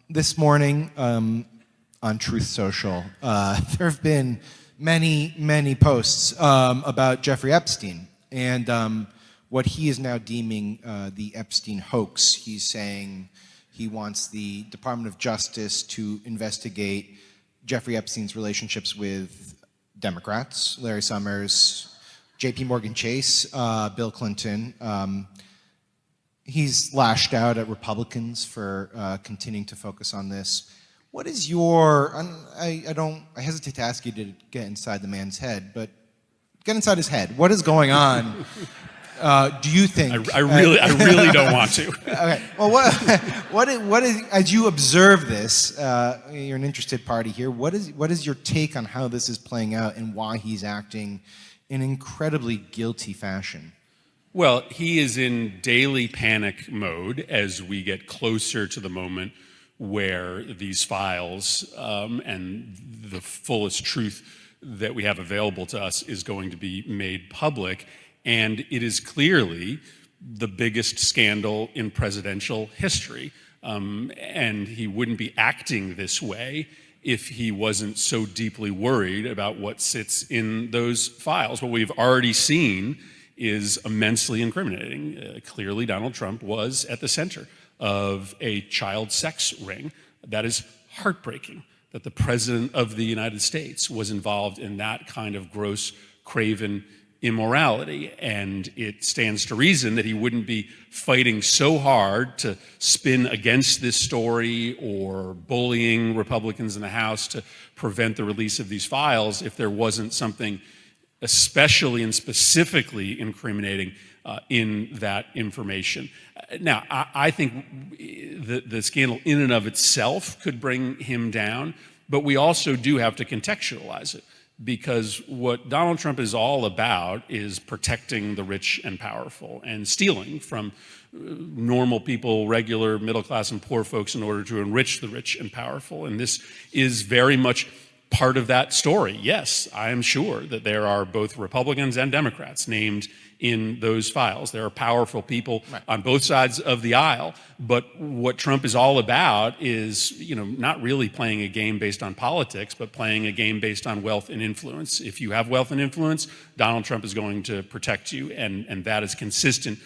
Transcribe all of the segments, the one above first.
This morning on Truth Social, there have been many posts about Jeffrey Epstein and what he is now deeming the Epstein hoax. He's saying he wants the Department of Justice to investigate Jeffrey Epstein's relationships with Democrats, Larry Summers, J.P. Morgan Chase, Bill Clinton. He's lashed out at Republicans for continuing to focus on this. What is your, I hesitate to ask you to get inside the man's head, but get inside his head. What is going on? Do you think? I really don't want to. Okay. Well, what is, as you observe this, you're an interested party here. What is your take on how this is playing out and why he's acting in incredibly guilty fashion? Well, he is in daily panic mode as we get closer to the moment where these files and the fullest truth that we have available to us is going to be made public. And it is clearly the biggest scandal in presidential history. And he wouldn't be acting this way if he wasn't so deeply worried about what sits in those files. What we've already seen is immensely incriminating. Clearly, Donald Trump was at the center of a child sex ring. That is heartbreaking that the President of the United States was involved in that kind of gross, craven immorality. And it stands to reason that he wouldn't be fighting so hard to spin against this story or bullying Republicans in the House to prevent the release of these files if there wasn't something especially and specifically incriminating in that information. Now, I think the scandal in and of itself could bring him down, but we also do have to contextualize it, because what Donald Trump is all about is protecting the rich and powerful and stealing from normal people, regular middle class and poor folks, in order to enrich the rich and powerful. And this is very much part of that story. Yes, I am sure that there are both Republicans and Democrats named in those files. There are powerful people on both sides of the aisle. But what Trump is all about is, not really playing a game based on politics, but playing a game based on wealth and influence. If you have wealth and influence, Donald Trump is going to protect you, and that is consistent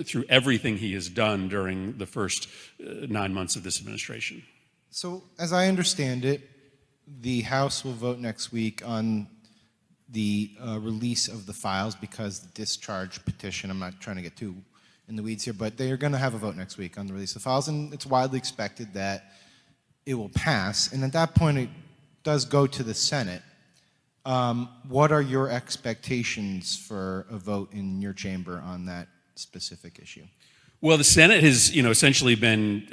through everything he has done during the first 9 months of this administration. So, as I understand it, the House will vote next week on the release of the files, because the discharge petition, I'm not trying to get too in the weeds here, but they are going to have a vote next week on the release of the files, and it's widely expected that it will pass. And at that point, it does go to the Senate. What are your expectations for a vote in your chamber on that specific issue? Well, the Senate has, essentially been,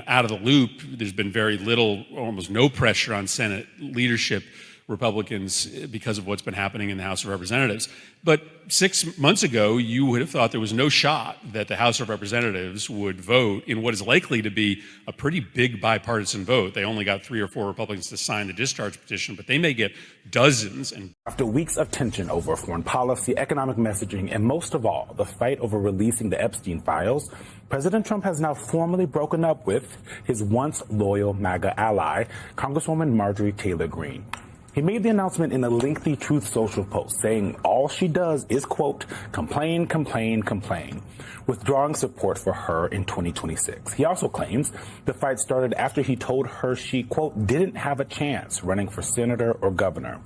out of the loop. There's been very little, almost no pressure on Senate leadership, Republicans, because of what's been happening in the House of Representatives. But 6 months ago, you would have thought there was no shot that the House of Representatives would vote in what is likely to be a pretty big bipartisan vote. They only got 3 or 4 Republicans to sign the discharge petition, but they may get dozens. And after weeks of tension over foreign policy, economic messaging, and most of all, the fight over releasing the Epstein files, President Trump has now formally broken up with his once loyal MAGA ally, Congresswoman Marjorie Taylor Greene. He made the announcement in a lengthy Truth Social post, saying all she does is, quote, complain, complain, complain, withdrawing support for her in 2026. He also claims the fight started after he told her she, quote, didn't have a chance running for senator or governor.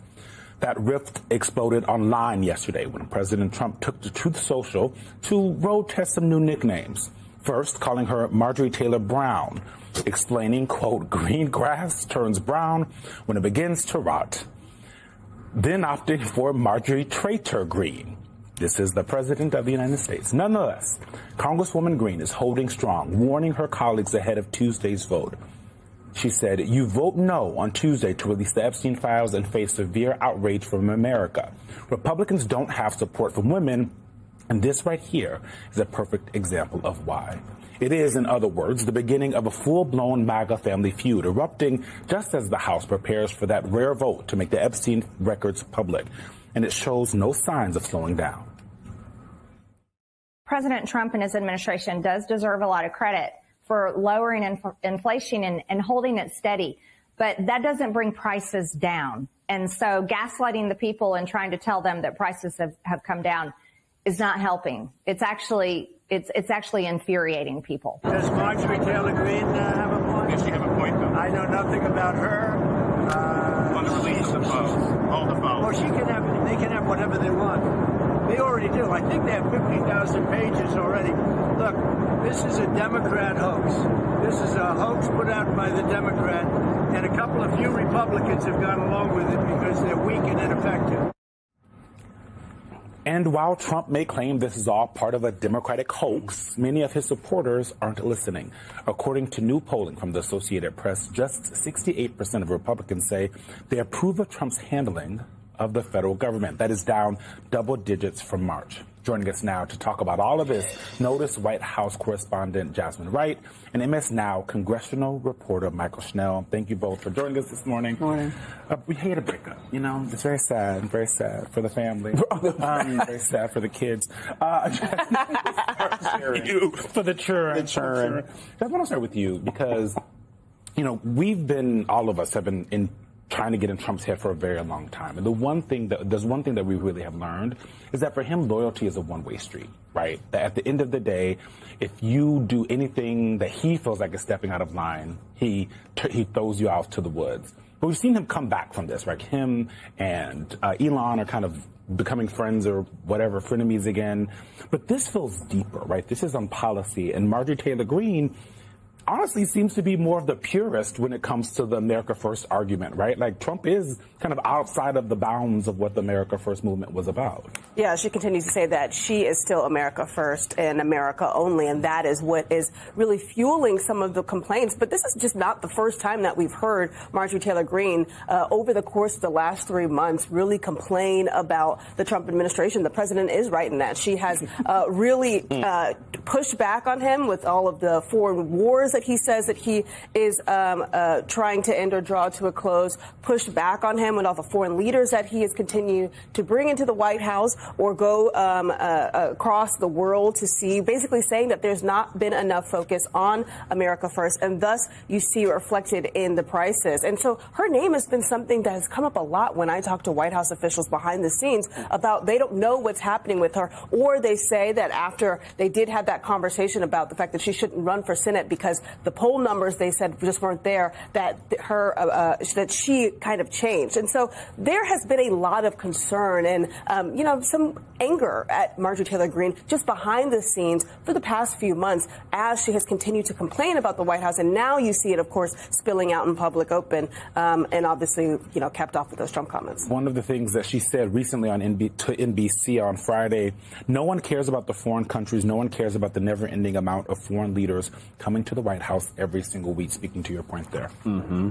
That rift exploded online yesterday when President Trump took to Truth Social to road test some new nicknames. First, calling her Marjorie Taylor Brown, explaining, quote, green grass turns brown when it begins to rot. Then opting for Marjorie Traitor Greene. This is the President of the United States. Nonetheless, Congresswoman Greene is holding strong, warning her colleagues ahead of Tuesday's vote. She said, you vote no on Tuesday to release the Epstein files and face severe outrage from America. Republicans don't have support from women, and this right here is a perfect example of why. It is, in other words, the beginning of a full-blown MAGA family feud erupting just as the House prepares for that rare vote to make the Epstein records public, and it shows no signs of slowing down. President Trump and his administration does deserve a lot of credit for lowering inflation and holding it steady. But that doesn't bring prices down. And so gaslighting the people and trying to tell them that prices have come down is not helping. It's actually infuriating people. Does Marjorie Taylor Greene have a point? Does she have a point, though? I know nothing about her. On the release of all the phones. Well, they can have whatever they want. They already do. I think they have 50,000 pages already. Look, this is a Democrat hoax. This is a hoax put out by the Democrat, and a few Republicans have gone along with it because they're weak and ineffective. And while Trump may claim this is all part of a Democratic hoax, many of his supporters aren't listening. According to new polling from the Associated Press, just 68% of Republicans say they approve of Trump's handling of the federal government. That is down double digits from March. Joining us now to talk about all of this, Notice White House correspondent Jasmine Wright and MS Now congressional reporter Michael Schnell. Thank you both for joining us this morning. Morning. We hate a breakup, you know. It's very sad for the family. Very sad for the kids. For the children. I want to start with you because, you know, all of us have been trying to get in Trump's head for a very long time. And there's one thing that we really have learned is that for him, loyalty is a one-way street, right? That at the end of the day, if you do anything that he feels like is stepping out of line, he throws you out to the woods. But we've seen him come back from this, right? Him and Elon are kind of becoming friends or whatever, frenemies again. But this feels deeper, right? This is on policy. And Marjorie Taylor Greene honestly seems to be more of the purist when it comes to the America First argument, right? Like Trump is kind of outside of the bounds of what the America First movement was about. Yeah, she continues to say that she is still America first and America only, and that is what is really fueling some of the complaints. But this is just not the first time that we've heard Marjorie Taylor Greene over the course of the last 3 months really complain about the Trump administration. The president is right in that. She has really pushed back on him with all of the foreign wars that he says that he is trying to end or draw to a close, pushed back on him with all the foreign leaders that he has continued to bring into the White House or go across the world to see, basically saying that there's not been enough focus on America First, and thus you see reflected in the prices. And so her name has been something that has come up a lot when I talk to White House officials behind the scenes about they don't know what's happening with her, or they say that after they did have that conversation about the fact that she shouldn't run for Senate because the poll numbers they said just weren't there, that that she kind of changed. And so there has been a lot of concern and some anger at Marjorie Taylor Greene just behind the scenes for the past few months as she has continued to complain about the White House. And now you see it, of course, spilling out in public open and obviously, capped off with those Trump comments. One of the things that she said recently on NBC on Friday, no one cares about the foreign countries. No one cares about the never-ending amount of foreign leaders coming to the White House every single week, speaking to your point there. Mm-hmm.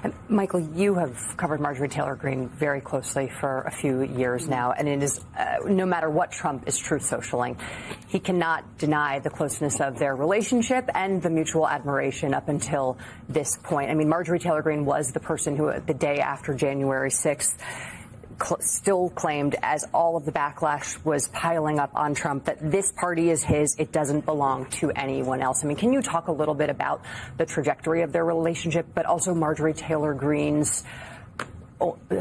And Michael, you have covered Marjorie Taylor Greene very closely for a few years now, and it is, no matter what Trump is truth socialing, he cannot deny the closeness of their relationship and the mutual admiration up until this point. I mean, Marjorie Taylor Greene was the person who, the day after January 6th, still claimed, as all of the backlash was piling up on Trump, that this party is his, it doesn't belong to anyone else. I mean, can you talk a little bit about the trajectory of their relationship, but also Marjorie Taylor Greene's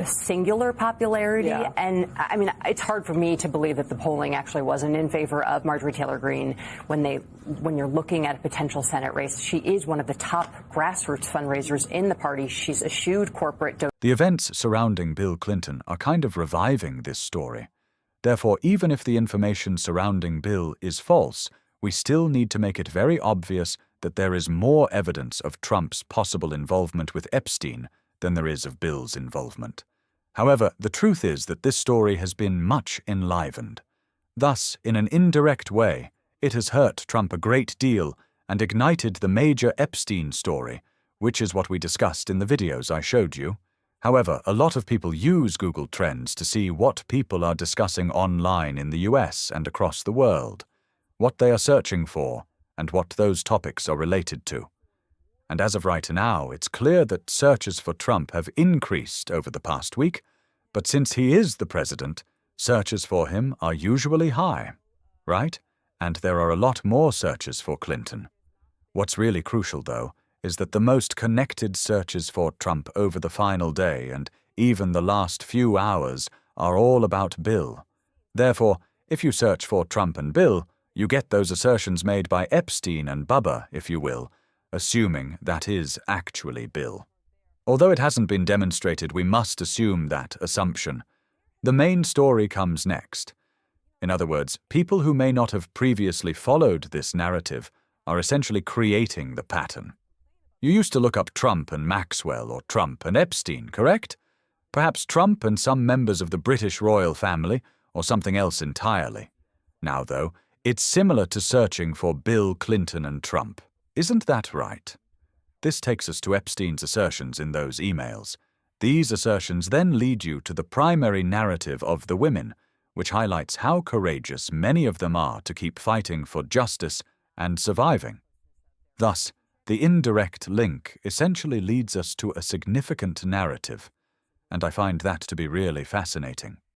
singular popularity? Yeah. And I mean, it's hard for me to believe that the polling actually wasn't in favor of Marjorie Taylor Greene when you're looking at a potential Senate race. She is one of the top grassroots fundraisers in the party. She's eschewed corporate donors. The events surrounding Bill Clinton are kind of reviving this story. Therefore, even if the information surrounding Bill is false, we still need to make it very obvious that there is more evidence of Trump's possible involvement with Epstein than there is of Bill's involvement. However, the truth is that this story has been much enlivened. Thus, in an indirect way, it has hurt Trump a great deal and ignited the major Epstein story, which is what we discussed in the videos I showed you. However, a lot of people use Google Trends to see what people are discussing online in the US and across the world, what they are searching for, and what those topics are related to. And as of right now, it's clear that searches for Trump have increased over the past week, but since he is the president, searches for him are usually high, right? And there are a lot more searches for Clinton. What's really crucial, though, is that the most connected searches for Trump over the final day and even the last few hours are all about Bill. Therefore, if you search for Trump and Bill, you get those assertions made by Epstein and Bubba, if you will, assuming that is actually Bill. Although it hasn't been demonstrated, we must assume that assumption. The main story comes next. In other words, people who may not have previously followed this narrative are essentially creating the pattern. You used to look up Trump and Maxwell or Trump and Epstein, correct? Perhaps Trump and some members of the British royal family, or something else entirely. Now, though, it's similar to searching for Bill Clinton and Trump. Isn't that right? This takes us to Epstein's assertions in those emails. These assertions then lead you to the primary narrative of the women, which highlights how courageous many of them are to keep fighting for justice and surviving. Thus, the indirect link essentially leads us to a significant narrative, and I find that to be really fascinating.